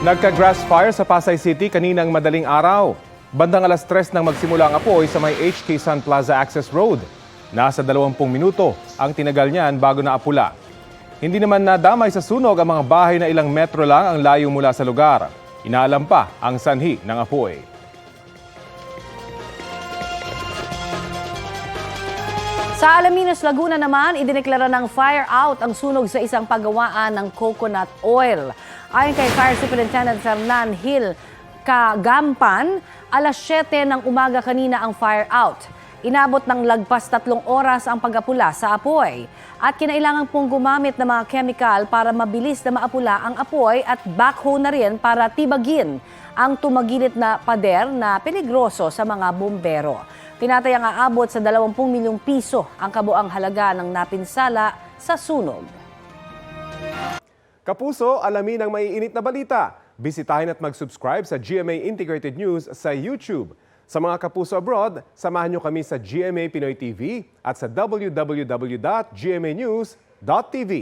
Nagka-grass fire sa Pasay City kaninang madaling araw. Bandang alas 3 nang magsimula ang apoy sa may HK Sun Plaza Access Road. Nasa 20 minuto ang tinagal niyan bago naapula. Hindi naman nadamay sa sunog ang mga bahay na ilang metro lang ang layo mula sa lugar. Inaalam pa ang sanhi ng apoy. Sa Alaminos, Laguna naman, idineklara ng fire out ang sunog sa isang paggawaan ng coconut oil. Ayon kay Fire Superintendent Fernan Hill Kagampan, alas 7 ng umaga kanina ang fire out. Inabot ng lagpas 3 oras ang pag-apula sa apoy. At kinailangan pong gumamit ng mga chemical para mabilis na maapula ang apoy at backhoe na rin para tibagin ang tumagilid na pader na peligroso sa mga bumbero. Tinatayang aabot sa 20 milyong piso ang kabuang halaga ng napinsala sa sunog. Kapuso, alamin ang maiinit na balita. Bisitahin at mag-subscribe sa GMA Integrated News sa YouTube. Sa mga kapuso abroad, samahan nyo kami sa GMA Pinoy TV at sa www.gmanews.tv.